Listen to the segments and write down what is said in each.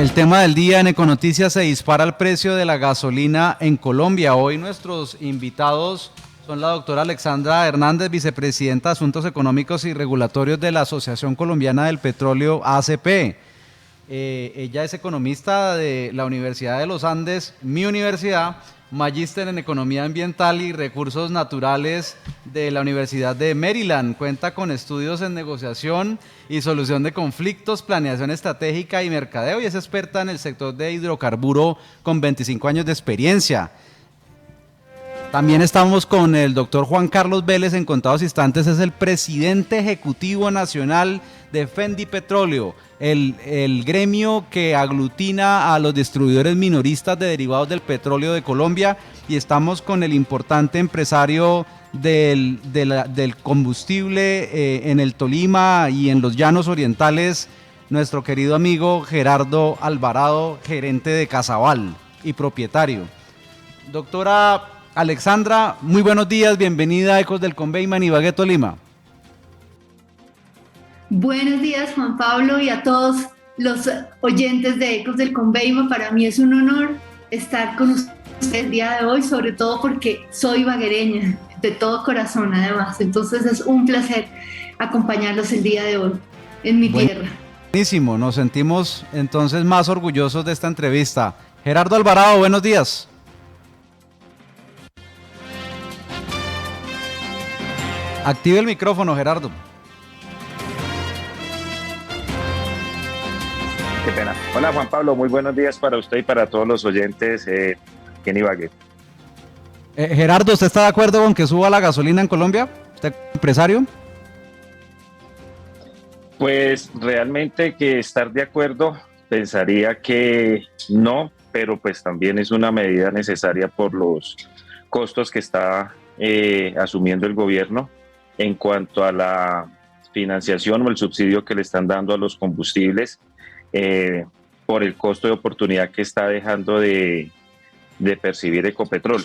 El tema del día en Econoticias: se dispara el precio de la gasolina en Colombia. Hoy nuestros invitados son la doctora Alexandra Hernández, vicepresidenta de Asuntos Económicos y Regulatorios de la Asociación Colombiana del Petróleo, ACP. Ella es economista de la Universidad de los Andes, mi universidad, magíster en Economía Ambiental y Recursos Naturales de la Universidad de Maryland. Cuenta con estudios en negociación y solución de conflictos, planeación estratégica y mercadeo, y es experta en el sector de hidrocarburo con 25 años de experiencia. También estamos con el doctor Juan Carlos Vélez, en contados instantes es el presidente ejecutivo nacional de Fendipetróleo, el gremio que aglutina a los distribuidores minoristas de derivados del petróleo de Colombia, y estamos con el importante empresario del combustible en el Tolima y en los Llanos Orientales, nuestro querido amigo Gerardo Alvarado, gerente de Casabal y propietario. Doctora Alexandra, muy buenos días, bienvenida a Ecos del Conveyman, Ibagué, Tolima. Buenos días, Juan Pablo, y a todos los oyentes de Ecos del Conveyman. Para mí es un honor estar con ustedes el día de hoy, sobre todo porque soy ibaguereña, de todo corazón además. Entonces es un placer acompañarlos el día de hoy en mi tierra. Buenísimo, nos sentimos entonces más orgullosos de esta entrevista. Gerardo Alvarado, buenos días. Active el micrófono, Gerardo. Qué pena. Hola, Juan Pablo, muy buenos días para usted y para todos los oyentes en Ibagué. Gerardo, ¿usted está de acuerdo con que suba la gasolina en Colombia? ¿Usted es empresario? Pues realmente que estar de acuerdo, pensaría que no, pero pues también es una medida necesaria por los costos que está asumiendo el gobierno en cuanto a la financiación o el subsidio que le están dando a los combustibles, por el costo de oportunidad que está dejando de percibir Ecopetrol.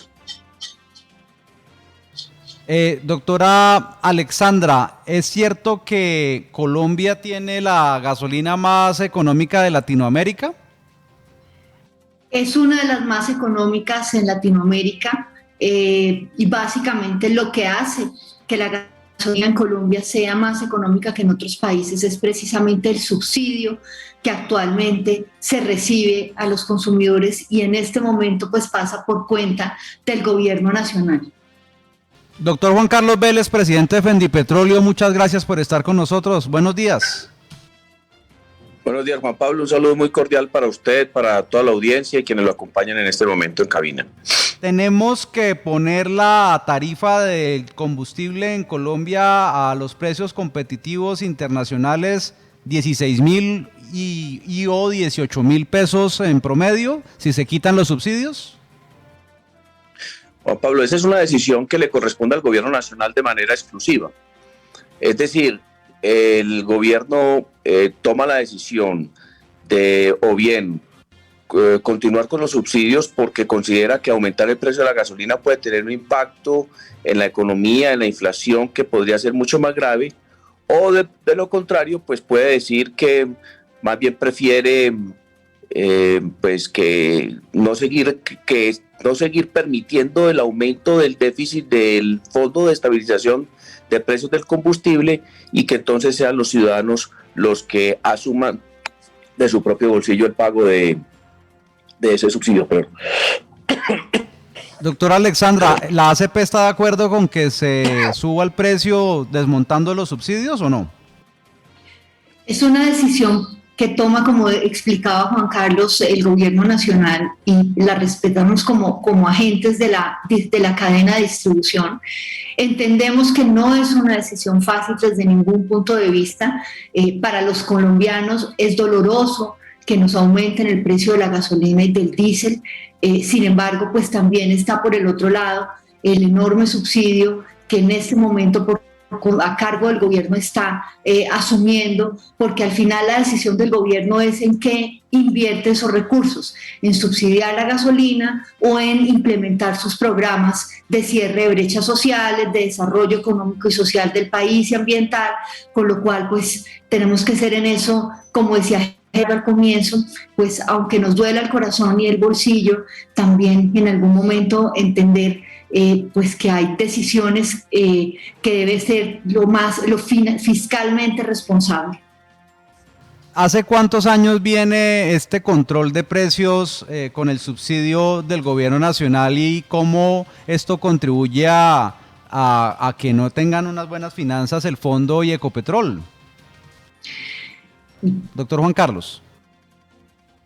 Doctora Alexandra, ¿es cierto que Colombia tiene la gasolina más económica de Latinoamérica? Es una de las más económicas en Latinoamérica, y básicamente lo que hace que la gasolina en Colombia sea más económica que en otros países es precisamente el subsidio que actualmente se recibe a los consumidores, y en este momento pues pasa por cuenta del gobierno nacional. Doctor Juan Carlos Vélez, presidente de Fendipetróleo, muchas gracias por estar con nosotros. Buenos días. Buenos días, Juan Pablo. Un saludo muy cordial para usted, para toda la audiencia y quienes lo acompañan en este momento en cabina. Tenemos que poner la tarifa del combustible en Colombia a los precios competitivos internacionales, 16.000 o 18.000 pesos en promedio, si se quitan los subsidios. Juan Pablo, esa es una decisión que le corresponde al gobierno nacional de manera exclusiva. Es decir, el gobierno toma la decisión de o bien continuar con los subsidios porque considera que aumentar el precio de la gasolina puede tener un impacto en la economía, en la inflación, que podría ser mucho más grave, o de lo contrario, pues puede decir que más bien prefiere pues que no seguir permitiendo el aumento del déficit del Fondo de Estabilización de Precios del Combustible, y que entonces sean los ciudadanos los que asuman de su propio bolsillo el pago de ese subsidio. Doctora Alexandra, ¿la ACP está de acuerdo con que se suba el precio desmontando los subsidios o no? Es una decisión que toma, como explicaba Juan Carlos, el gobierno nacional, y la respetamos como agentes de la cadena de distribución. Entendemos que no es una decisión fácil desde ningún punto de vista. Para los colombianos es doloroso que nos aumenten el precio de la gasolina y del diésel. Sin embargo, pues también está por el otro lado el enorme subsidio que en este momento a cargo del gobierno está asumiendo, porque al final la decisión del gobierno es en qué invierte esos recursos, en subsidiar la gasolina o en implementar sus programas de cierre de brechas sociales, de desarrollo económico y social del país y ambiental, con lo cual pues tenemos que ser en eso, como decía al comienzo, pues aunque nos duela el corazón y el bolsillo, también en algún momento entender pues que hay decisiones que debe ser fiscalmente responsable. ¿Hace cuántos años viene este control de precios con el subsidio del gobierno nacional y cómo esto contribuye a que no tengan unas buenas finanzas el Fondo y Ecopetrol? Doctor Juan Carlos.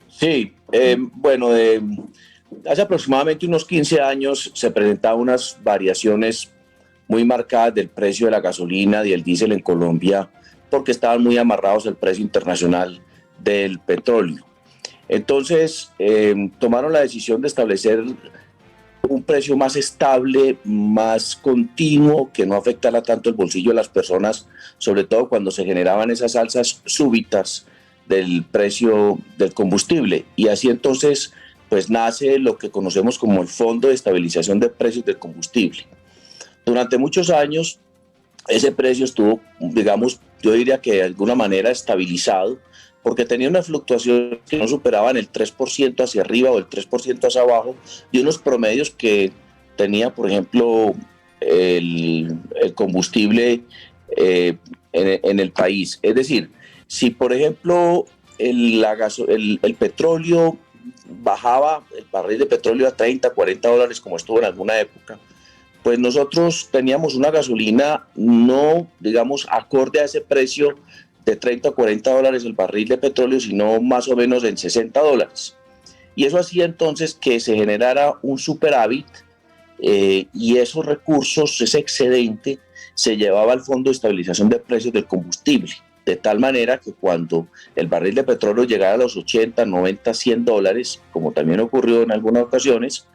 Sí, hace aproximadamente unos 15 años se presentaban unas variaciones muy marcadas del precio de la gasolina y el diésel en Colombia, porque estaban muy amarrados al precio internacional del petróleo. Entonces, tomaron la decisión de establecer un precio más estable, más continuo, que no afectara tanto el bolsillo de las personas, sobre todo cuando se generaban esas alzas súbitas del precio del combustible. Y así entonces, pues nace lo que conocemos como el Fondo de Estabilización de Precios del Combustible. Durante muchos años, ese precio estuvo, digamos, yo diría que de alguna manera estabilizado, porque tenía una fluctuación que no superaban el 3% hacia arriba o el 3% hacia abajo, y unos promedios que tenía, por ejemplo, el combustible en el país. Es decir, si por ejemplo el petróleo bajaba, el barril de petróleo a 30, 40 dólares como estuvo en alguna época, pues nosotros teníamos una gasolina no, digamos, acorde a ese precio de 30 o 40 dólares el barril de petróleo, sino más o menos en 60 dólares. Y eso hacía entonces que se generara un superávit y esos recursos, ese excedente, se llevaba al Fondo de Estabilización de Precios del Combustible, de tal manera que cuando el barril de petróleo llegara a los 80, 90, 100 dólares, como también ocurrió en algunas ocasiones,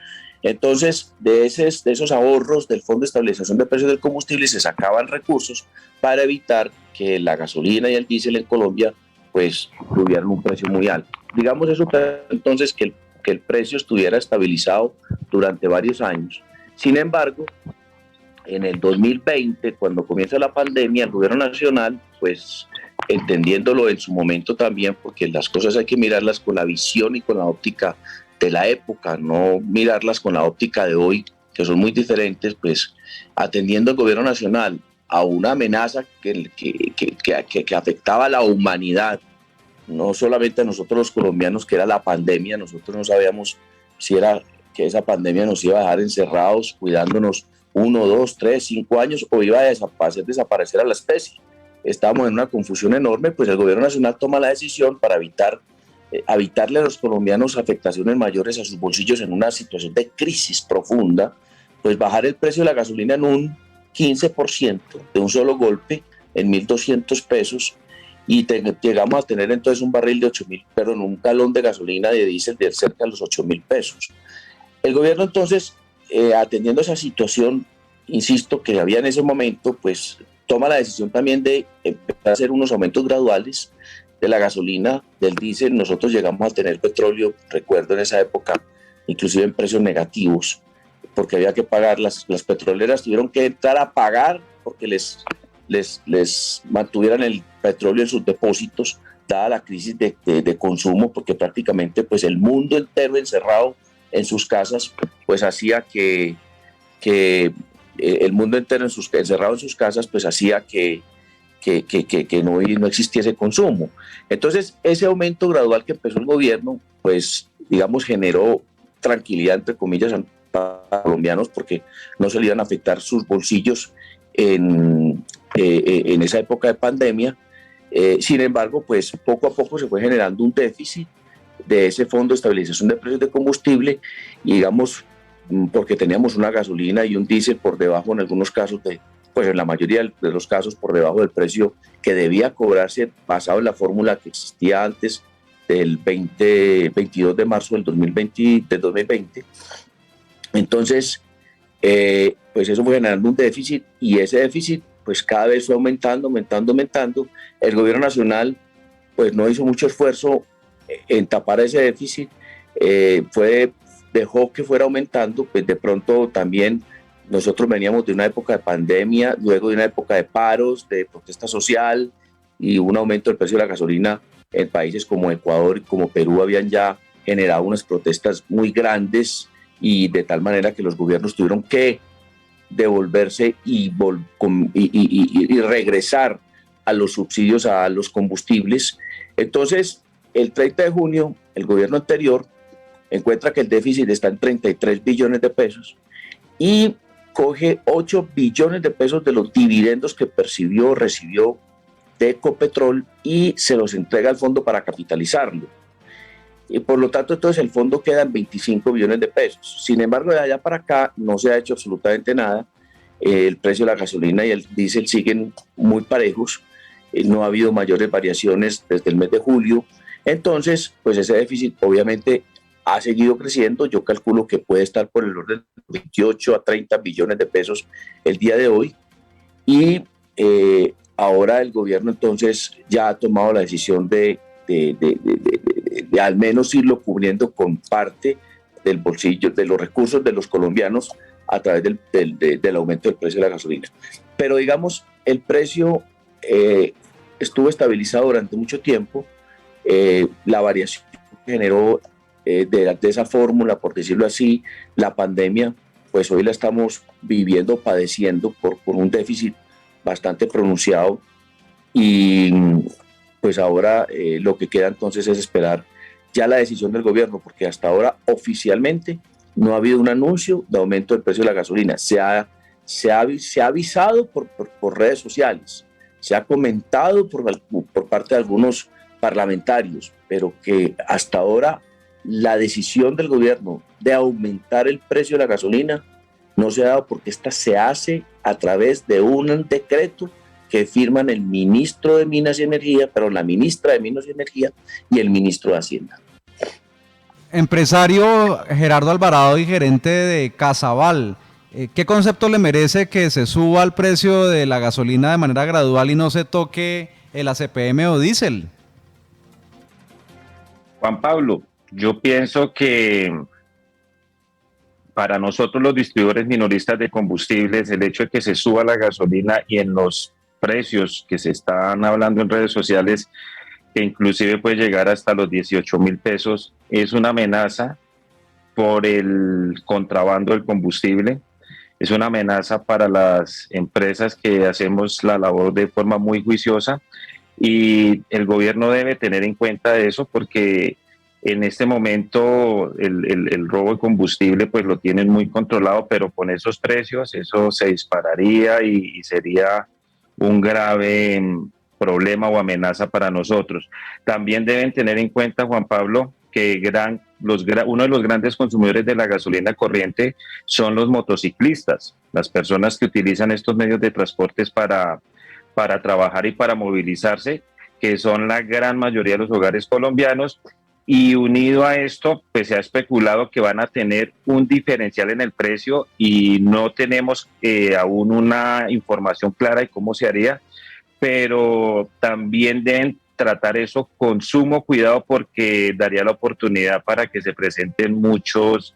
entonces de esos ahorros del Fondo de Estabilización de Precios del Combustible se sacaban recursos para evitar que la gasolina y el diésel en Colombia pues tuvieran un precio muy alto. Digamos eso entonces que el precio estuviera estabilizado durante varios años. Sin embargo, en el 2020, cuando comienza la pandemia, el gobierno nacional, pues entendiéndolo en su momento también, porque las cosas hay que mirarlas con la visión y con la óptica de la época, no mirarlas con la óptica de hoy, que son muy diferentes, pues atendiendo el gobierno nacional a una amenaza que afectaba a la humanidad, no solamente a nosotros los colombianos, que era la pandemia. Nosotros no sabíamos si era que esa pandemia nos iba a dejar encerrados, cuidándonos 1, 2, 3, 5 años, o iba a desaparecer a la especie. Estábamos en una confusión enorme, pues el gobierno nacional toma la decisión para evitarle a los colombianos afectaciones mayores a sus bolsillos en una situación de crisis profunda, pues bajar el precio de la gasolina en un 15% de un solo golpe, en 1.200 pesos, y llegamos a tener entonces un barril de 8.000, perdón, un galón de gasolina de diésel de cerca de los 8.000 pesos. El gobierno entonces, atendiendo esa situación, insisto, que había en ese momento, pues toma la decisión también de empezar a hacer unos aumentos graduales de la gasolina, del diésel. Nosotros llegamos a tener petróleo, recuerdo en esa época, inclusive en precios negativos, porque había que pagar, las petroleras tuvieron que entrar a pagar porque les mantuvieran el petróleo en sus depósitos, dada la crisis de consumo, porque prácticamente pues el mundo entero encerrado en sus casas, pues hacía que el mundo entero encerrado en sus casas, pues hacía que no existiese consumo. Entonces, ese aumento gradual que empezó el gobierno, pues, digamos, generó tranquilidad, entre comillas, para los colombianos, porque no se le iban a afectar sus bolsillos en esa época de pandemia. Sin embargo, pues, poco a poco se fue generando un déficit de ese Fondo de Estabilización de Precios de Combustible, y digamos, porque teníamos una gasolina y un diésel por debajo, en algunos casos, pues en la mayoría de los casos, por debajo del precio que debía cobrarse basado en la fórmula que existía antes del 22 de marzo del 2020. Entonces, pues eso fue generando un déficit, y ese déficit pues cada vez fue aumentando. El gobierno nacional pues no hizo mucho esfuerzo en tapar ese déficit, dejó que fuera aumentando. Pues de pronto también nosotros veníamos de una época de pandemia, luego de una época de paros, de protesta social, y un aumento del precio de la gasolina en países como Ecuador y como Perú habían ya generado unas protestas muy grandes y de tal manera que los gobiernos tuvieron que devolverse y regresar a los subsidios a los combustibles. Entonces, el 30 de junio, el gobierno anterior encuentra que el déficit está en 33 billones de pesos y coge 8 billones de pesos de los dividendos que recibió de Ecopetrol y se los entrega al fondo para capitalizarlo. Y por lo tanto, entonces el fondo queda en 25 billones de pesos. Sin embargo, de allá para acá no se ha hecho absolutamente nada. El precio de la gasolina y el diésel siguen muy parejos. No ha habido mayores variaciones desde el mes de julio. Entonces, pues ese déficit obviamente ha seguido creciendo. Yo calculo que puede estar por el orden de 28 a 30 billones de pesos el día de hoy. Y ahora el gobierno entonces ya ha tomado la decisión de al menos irlo cubriendo con parte del bolsillo, de los recursos de los colombianos a través del aumento del precio de la gasolina. Pero digamos, el precio estuvo estabilizado durante mucho tiempo. La variación que generó de esa fórmula, por decirlo así, la pandemia, pues hoy la estamos viviendo, padeciendo por un déficit bastante pronunciado y pues ahora lo que queda entonces es esperar ya la decisión del gobierno, porque hasta ahora oficialmente no ha habido un anuncio de aumento del precio de la gasolina. Se ha avisado por redes sociales, se ha comentado por parte de algunos parlamentarios, pero que hasta ahora la decisión del gobierno de aumentar el precio de la gasolina no se ha dado, porque esta se hace a través de un decreto que firman el ministro de Minas y Energía, pero la ministra de Minas y Energía y el ministro de Hacienda. Empresario Gerardo Alvarado y gerente de Casaval, ¿qué concepto le merece que se suba el precio de la gasolina de manera gradual y no se toque el ACPM o diésel? Juan Pablo, yo pienso que para nosotros los distribuidores minoristas de combustibles, el hecho de que se suba la gasolina y en los precios que se están hablando en redes sociales, que inclusive puede llegar hasta los 18,000 pesos, es una amenaza por el contrabando del combustible, es una amenaza para las empresas que hacemos la labor de forma muy juiciosa, y el gobierno debe tener en cuenta eso, porque en este momento el robo de combustible pues lo tienen muy controlado, pero con esos precios eso se dispararía y sería un grave problema o amenaza para nosotros. También deben tener en cuenta, Juan Pablo, que uno de los grandes consumidores de la gasolina corriente son los motociclistas, las personas que utilizan estos medios de transportes para trabajar y para movilizarse, que son la gran mayoría de los hogares colombianos. Y unido a esto, pues se ha especulado que van a tener un diferencial en el precio y no tenemos aún una información clara de cómo se haría, pero también deben tratar eso con sumo cuidado, porque daría la oportunidad para que se presenten muchos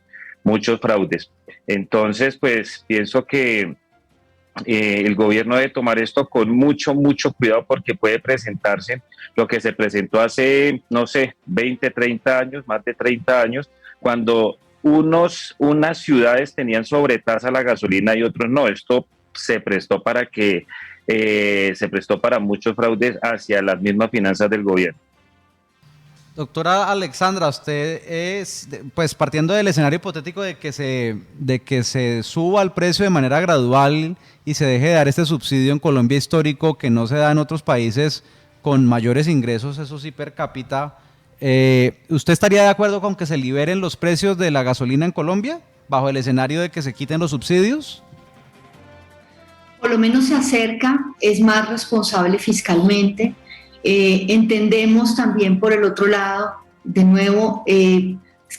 fraudes. Entonces, pues pienso que el gobierno debe tomar esto con mucho cuidado, porque puede presentarse lo que se presentó hace, no sé, 20, 30 años, más de 30 años, cuando unas ciudades tenían sobretasa la gasolina y otros no. Esto se prestó para muchos fraudes hacia las mismas finanzas del gobierno. Doctora Alexandra, usted es, pues partiendo del escenario hipotético de que se suba el precio de manera gradual y se deje de dar este subsidio en Colombia histórico que no se da en otros países con mayores ingresos, eso sí per cápita, ¿usted estaría de acuerdo con que se liberen los precios de la gasolina en Colombia bajo el escenario de que se quiten los subsidios? Por lo menos se acerca, es más responsable fiscalmente. Entendemos también por el otro lado, de nuevo,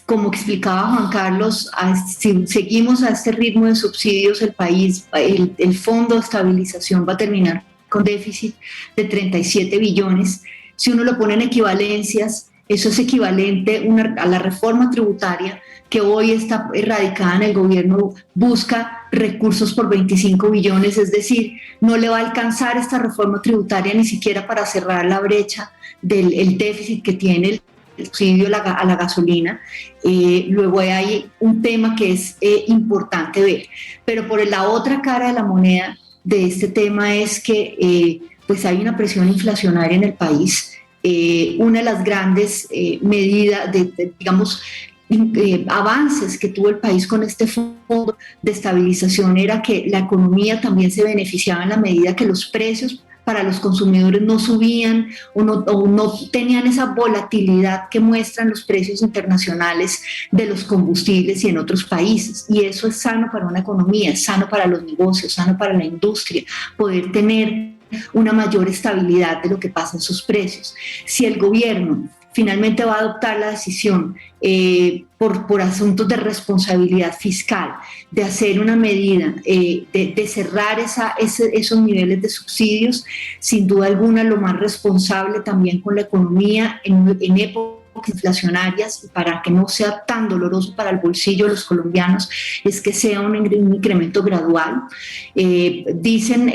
como explicaba Juan Carlos, si seguimos a este ritmo de subsidios, el país, el Fondo de Estabilización va a terminar con déficit de 37 billones. Si uno lo pone en equivalencias, Eso es equivalente a la reforma tributaria que hoy está erradicada en el gobierno, busca recursos por 25 billones, es decir, no le va a alcanzar esta reforma tributaria ni siquiera para cerrar la brecha del déficit que tiene el subsidio a la gasolina. Luego hay un tema que es importante ver, pero por la otra cara de la moneda de este tema es que pues hay una presión inflacionaria en el país. Una de las grandes medidas, digamos, avances que tuvo el país con este fondo de estabilización era que la economía también se beneficiaba en la medida que los precios para los consumidores no subían o no tenían esa volatilidad que muestran los precios internacionales de los combustibles y en otros países. Y eso es sano para una economía, es sano para los negocios, sano para la industria, poder tener una mayor estabilidad de lo que pasa en sus precios. Si el gobierno finalmente va a adoptar la decisión por asuntos de responsabilidad fiscal, de hacer una medida, de cerrar esos niveles de subsidios, sin duda alguna lo más responsable también con la economía en épocas inflacionarias, y para que no sea tan doloroso para el bolsillo de los colombianos, es que sea un incremento gradual. Dicen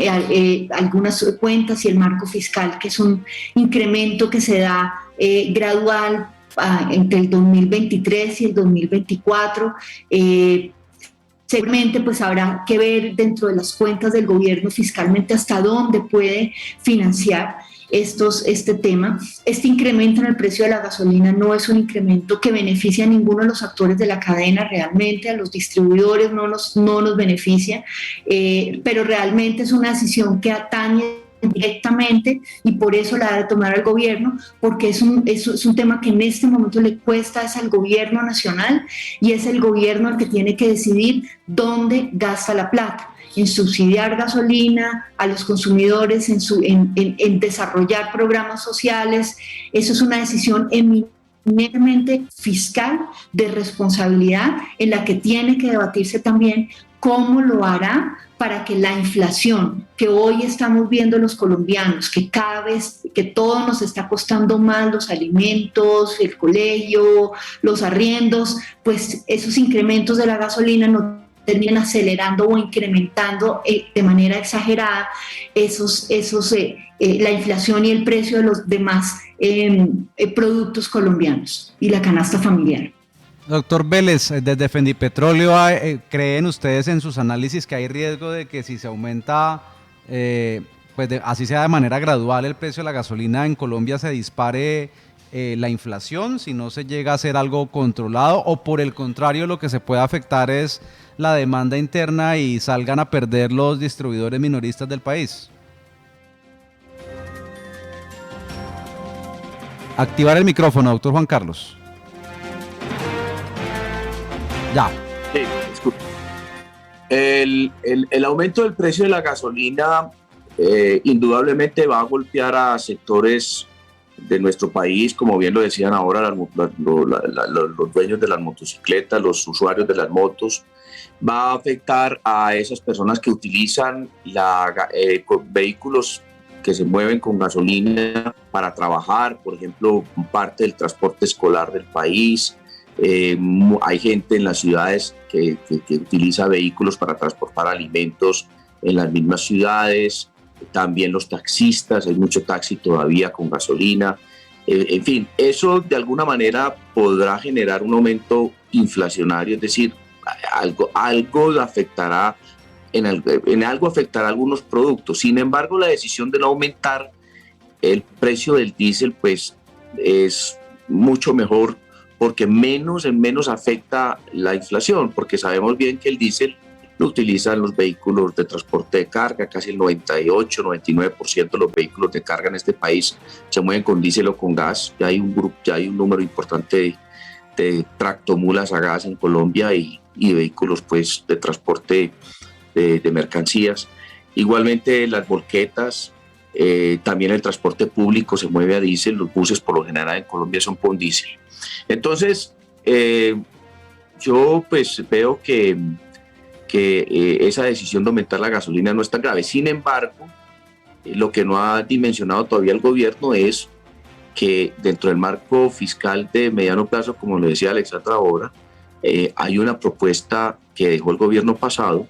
algunas cuentas y el marco fiscal que es un incremento que se da gradual entre el 2023 y el 2024. Seguramente pues habrá que ver dentro de las cuentas del gobierno fiscalmente hasta dónde puede financiar este tema. Este incremento en el precio de la gasolina no es un incremento que beneficia a ninguno de los actores de la cadena, realmente a los distribuidores no nos beneficia, pero realmente es una decisión que atañe directamente y por eso la debe tomar el gobierno, porque es un tema que en este momento le cuesta es al gobierno nacional y es el gobierno el que tiene que decidir dónde gasta la plata, en subsidiar gasolina a los consumidores, en desarrollar programas sociales. Eso es una decisión eminentemente fiscal, de responsabilidad, en la que tiene que debatirse también cómo lo hará para que la inflación que hoy estamos viendo los colombianos, que cada vez, que todo nos está costando más, los alimentos, el colegio, los arriendos, pues esos incrementos de la gasolina no terminan acelerando o incrementando de manera exagerada la inflación y el precio de los demás productos colombianos y la canasta familiar. Doctor Vélez, desde Fendipetróleo, ¿creen ustedes en sus análisis que hay riesgo de que si se aumenta, así sea de manera gradual, el precio de la gasolina en Colombia se dispare la inflación, si no se llega a hacer algo controlado, o por el contrario lo que se puede afectar es la demanda interna y salgan a perder los distribuidores minoristas del país? Activar el micrófono, doctor Juan Carlos. Ya. Sí, disculpe. El aumento del precio de la gasolina indudablemente va a golpear a sectores de nuestro país, como bien lo decían ahora los dueños de las motocicletas, los usuarios de las motos. Va a afectar a esas personas que utilizan vehículos que se mueven con gasolina para trabajar, por ejemplo, parte del transporte escolar del país. Hay gente en las ciudades que utiliza vehículos para transportar alimentos en las mismas ciudades, también los taxistas, hay mucho taxi todavía con gasolina. En fin, eso de alguna manera podrá generar un aumento inflacionario, es decir, algo afectará, en algo afectará algunos productos. Sin embargo, la decisión de no aumentar el precio del diésel pues es mucho mejor, porque menos en menos afecta la inflación, porque sabemos bien que el diésel lo utilizan los vehículos de transporte de carga, casi el 98-99% de los vehículos de carga en este país se mueven con diésel o con gas. Ya hay un número importante de tractomulas a gas en Colombia y vehículos pues de transporte de mercancías. Igualmente las volquetas, también el transporte público se mueve a diésel, los buses por lo general en Colombia son con diésel. Entonces, yo pues veo que esa decisión de aumentar la gasolina no es tan grave. Sin embargo, lo que no ha dimensionado todavía el gobierno es que dentro del marco fiscal de mediano plazo, como lo decía Alexandra ahora, hay una propuesta que dejó el gobierno pasado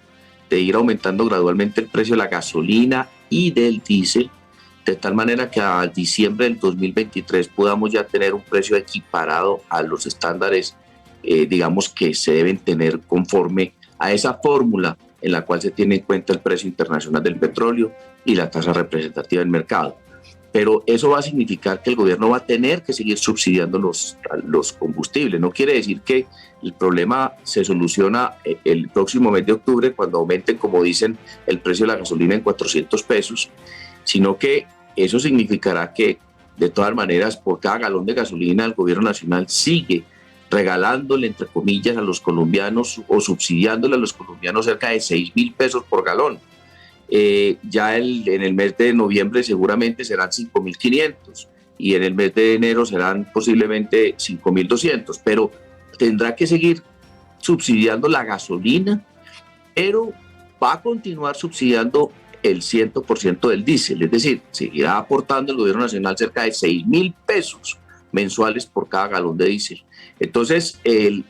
de ir aumentando gradualmente el precio de la gasolina y del diésel, de tal manera que a diciembre del 2023 podamos ya tener un precio equiparado a los estándares, digamos, que se deben tener conforme a esa fórmula en la cual se tiene en cuenta el precio internacional del petróleo y la tasa representativa del mercado. Pero eso va a significar que el gobierno va a tener que seguir subsidiando los combustibles. No quiere decir que el problema se soluciona el próximo mes de octubre cuando aumenten, como dicen, el precio de la gasolina en 400 pesos, sino que eso significará que, de todas maneras, por cada galón de gasolina el gobierno nacional sigue regalándole, entre comillas, a los colombianos o subsidiándole a los colombianos cerca de 6.000 pesos por galón. Ya en el mes de noviembre seguramente serán 5.500 y en el mes de enero serán posiblemente 5.200, pero tendrá que seguir subsidiando la gasolina, pero va a continuar subsidiando el 100% del diésel, es decir, seguirá aportando el gobierno nacional cerca de 6.000 pesos mensuales por cada galón de diésel. Entonces, el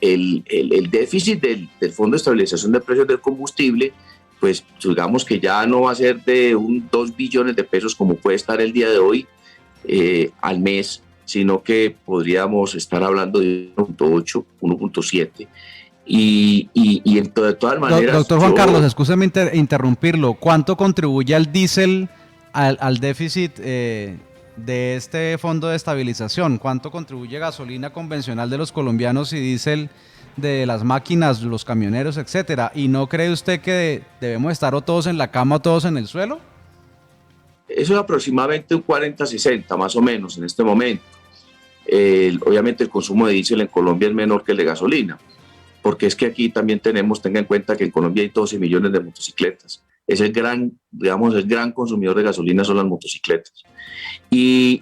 déficit del Fondo de Estabilización de Precios del Combustible, pues digamos que ya no va a ser de 2 billones de pesos como puede estar el día de hoy al mes, sino que podríamos estar hablando de 1.8, 1.7. Y de todas maneras... Doctor Juan Carlos, escúcheme interrumpirlo. ¿Cuánto contribuye al diésel al déficit de este fondo de estabilización? ¿Cuánto contribuye gasolina convencional de los colombianos y diésel de las máquinas, los camioneros, etcétera? ¿Y no cree usted que debemos estar o todos en la cama o todos en el suelo? Eso es aproximadamente un 40-60 más o menos en este momento. Obviamente el consumo de diésel en Colombia es menor que el de gasolina, porque es que aquí también tenga en cuenta que en Colombia hay 12 millones de motocicletas. Es el gran consumidor de gasolina son las motocicletas. Y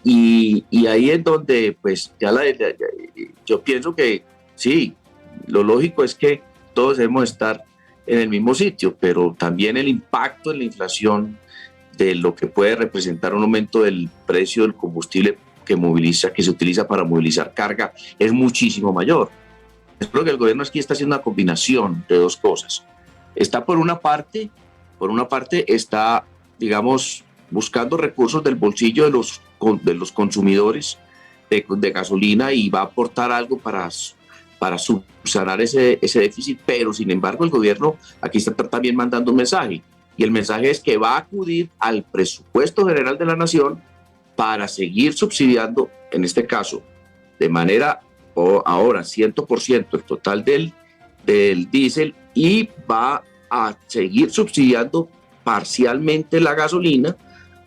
ahí es donde, pues, yo pienso que sí, lo lógico es que todos debemos estar en el mismo sitio, pero también el impacto en la inflación de lo que puede representar un aumento del precio del combustible que se utiliza para movilizar carga es muchísimo mayor. Creo que el gobierno aquí está haciendo una combinación de dos cosas. Está por una parte está, digamos, buscando recursos del bolsillo de los consumidores de gasolina y va a aportar algo para subsanar ese déficit, pero sin embargo el gobierno aquí está también mandando un mensaje, y el mensaje es que va a acudir al presupuesto general de la nación para seguir subsidiando, en este caso, de manera ahora 100% el total del diésel, y va a seguir subsidiando parcialmente la gasolina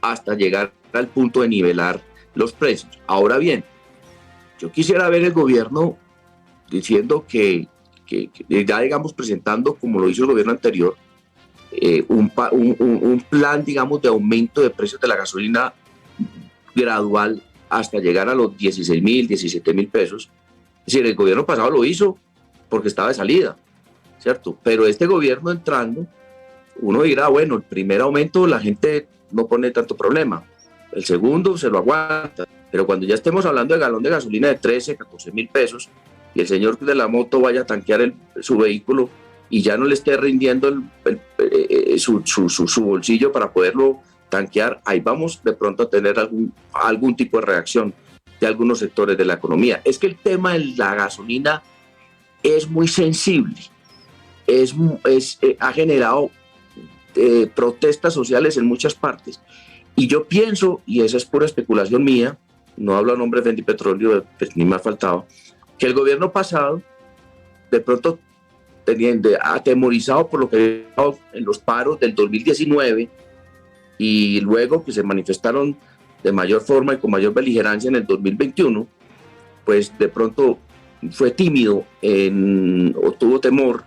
hasta llegar al punto de nivelar los precios. Ahora bien, yo quisiera ver el gobierno diciendo que ya, digamos, presentando, como lo hizo el gobierno anterior, un plan, digamos, de aumento de precios de la gasolina gradual hasta llegar a los 16.000, 17.000 pesos. Es decir, el gobierno pasado lo hizo porque estaba de salida, ¿cierto? Pero este gobierno entrando, uno dirá, bueno, el primer aumento la gente no pone tanto problema, el segundo se lo aguanta, pero cuando ya estemos hablando de galón de gasolina de 13, 14.000 pesos y el señor de la moto vaya a tanquear su vehículo y ya no le esté rindiendo su bolsillo para poderlo tanquear, ahí vamos de pronto a tener algún tipo de reacción de algunos sectores de la economía. Es que el tema de la gasolina es muy sensible, ha generado protestas sociales en muchas partes, y yo pienso, y esa es pura especulación mía, no hablo a nombre de Fendipetróleo, pues, ni me ha faltado, que el gobierno pasado de pronto atemorizado por lo que en los paros del 2019 y luego que se manifestaron de mayor forma y con mayor beligerancia en el 2021, pues de pronto fue tímido o tuvo temor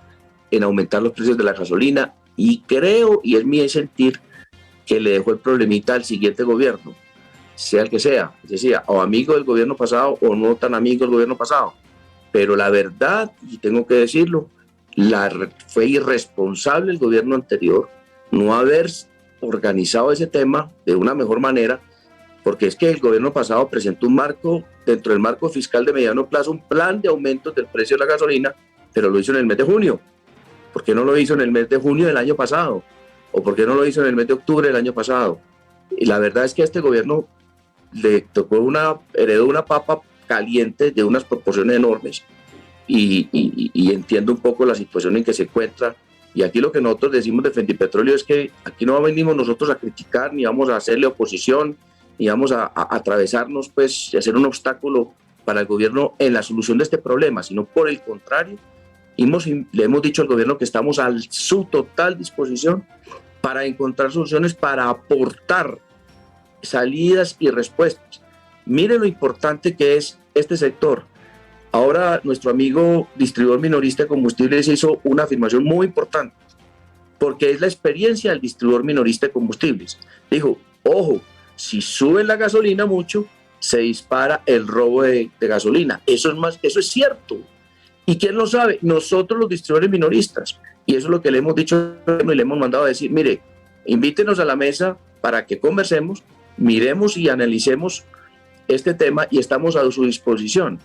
en aumentar los precios de la gasolina, y creo, y es mi sentir, que le dejó el problemita al siguiente gobierno, sea el que sea, es decir, o amigo del gobierno pasado o no tan amigo del gobierno pasado. Pero la verdad, y tengo que decirlo, fue irresponsable el gobierno anterior no haber organizado ese tema de una mejor manera, porque es que el gobierno pasado presentó un marco, dentro del marco fiscal de mediano plazo, un plan de aumentos del precio de la gasolina, pero lo hizo en el mes de junio. ¿Por qué no lo hizo en el mes de junio del año pasado? ¿O por qué no lo hizo en el mes de octubre del año pasado? Y la verdad es que a este gobierno le tocó heredó una papa caliente de unas proporciones enormes, y entiendo un poco la situación en que se encuentra. Y aquí lo que nosotros decimos de Fendipetróleo es que aquí no venimos nosotros a criticar, ni vamos a hacerle oposición, ni vamos a atravesarnos, pues, y hacer un obstáculo para el gobierno en la solución de este problema, sino por el contrario, le hemos dicho al gobierno que estamos a su total disposición para encontrar soluciones, para aportar salidas y respuestas. Mire lo importante que es este sector. Ahora nuestro amigo distribuidor minorista de combustibles hizo una afirmación muy importante, porque es la experiencia del distribuidor minorista de combustibles. Dijo, ojo, si sube la gasolina mucho, se dispara el robo de gasolina. Eso es cierto. ¿Y quién lo sabe? Nosotros los distribuidores minoristas. Y eso es lo que le hemos dicho y le hemos mandado a decir, mire, invítenos a la mesa para que conversemos, miremos y analicemos este tema y estamos a su disposición.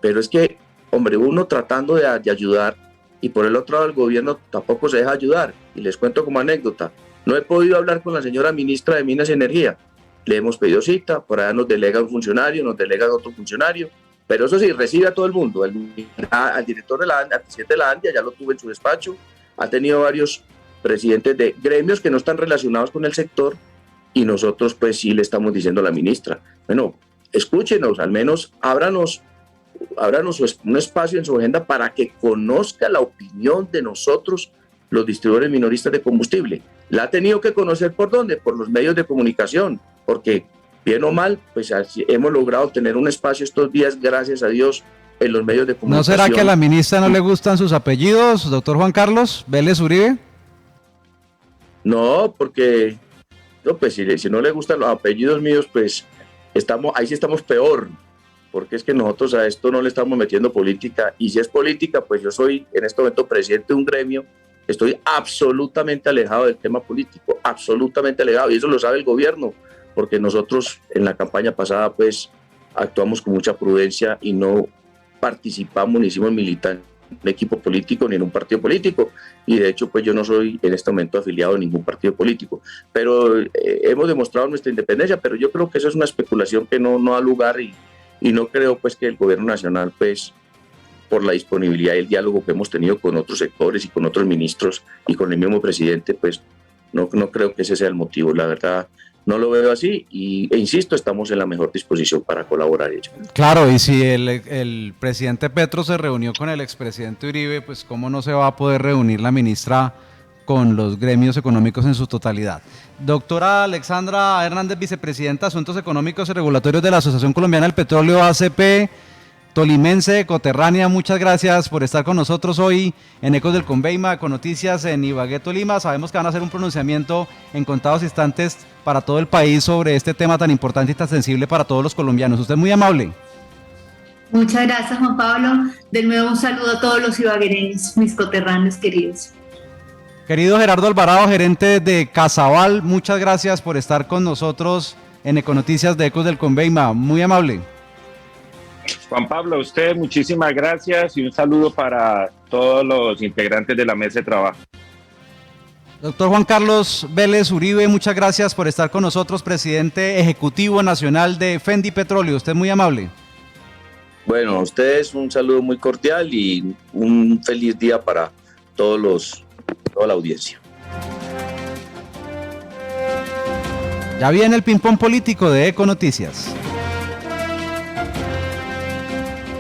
Pero es que, hombre, uno tratando de ayudar y por el otro lado el gobierno tampoco se deja ayudar. Y les cuento como anécdota, no he podido hablar con la señora ministra de Minas y Energía. Le hemos pedido cita, por allá nos delega un funcionario, nos delega otro funcionario, pero eso sí, recibe a todo el mundo. Al director de la ANDIA, al presidente de la ANDIA, ya lo tuve en su despacho, ha tenido varios presidentes de gremios que no están relacionados con el sector, y nosotros pues sí le estamos diciendo a la ministra, bueno, escúchenos, al menos ábranos un espacio en su agenda para que conozca la opinión de nosotros, los distribuidores minoristas de combustible. La ha tenido que conocer ¿por dónde? Por los medios de comunicación, porque bien o mal, pues así hemos logrado tener un espacio estos días, gracias a Dios, en los medios de comunicación. ¿No será que a la ministra no le gustan sus apellidos, doctor Juan Carlos Vélez Uribe? No, porque no, pues si no le gustan los apellidos míos, pues ahí sí estamos peor, porque es que nosotros a esto no le estamos metiendo política, y si es política, pues yo soy en este momento presidente de un gremio, estoy absolutamente alejado del tema político, absolutamente alejado, y eso lo sabe el gobierno, porque nosotros en la campaña pasada pues actuamos con mucha prudencia y no participamos ni hicimos militancia en un equipo político ni en un partido político, y de hecho pues yo no soy en este momento afiliado a ningún partido político, pero hemos demostrado nuestra independencia, pero yo creo que eso es una especulación que no da lugar, y no creo pues que el gobierno nacional pues por la disponibilidad y el diálogo que hemos tenido con otros sectores y con otros ministros y con el mismo presidente, pues no creo que ese sea el motivo. La verdad no lo veo así, e insisto, estamos en la mejor disposición para colaborar ello. Claro, y si el presidente Petro se reunió con el expresidente Uribe, pues cómo no se va a poder reunir la ministra con los gremios económicos en su totalidad. Doctora Alexandra Hernández, vicepresidenta de Asuntos Económicos y Regulatorios de la Asociación Colombiana del Petróleo, ACP, tolimense, coterránea, muchas gracias por estar con nosotros hoy en Ecos del Conveima, con noticias en Ibagué, Tolima. Sabemos que van a hacer un pronunciamiento en contados instantes para todo el país sobre este tema tan importante y tan sensible para todos los colombianos. Usted es muy amable. Muchas gracias, Juan Pablo. De nuevo un saludo a todos los ibaguereños, mis coterráneos queridos. Querido Gerardo Alvarado, gerente de Casabal, muchas gracias por estar con nosotros en Econoticias de Ecos del Conveima. Muy amable. Juan Pablo, a usted muchísimas gracias y un saludo para todos los integrantes de la mesa de trabajo. Doctor Juan Carlos Vélez Uribe, muchas gracias por estar con nosotros, presidente ejecutivo nacional de Fendipetróleo. Usted es muy amable. Bueno, a ustedes un saludo muy cordial y un feliz día para toda la audiencia. Ya viene el ping-pong político de Econoticias.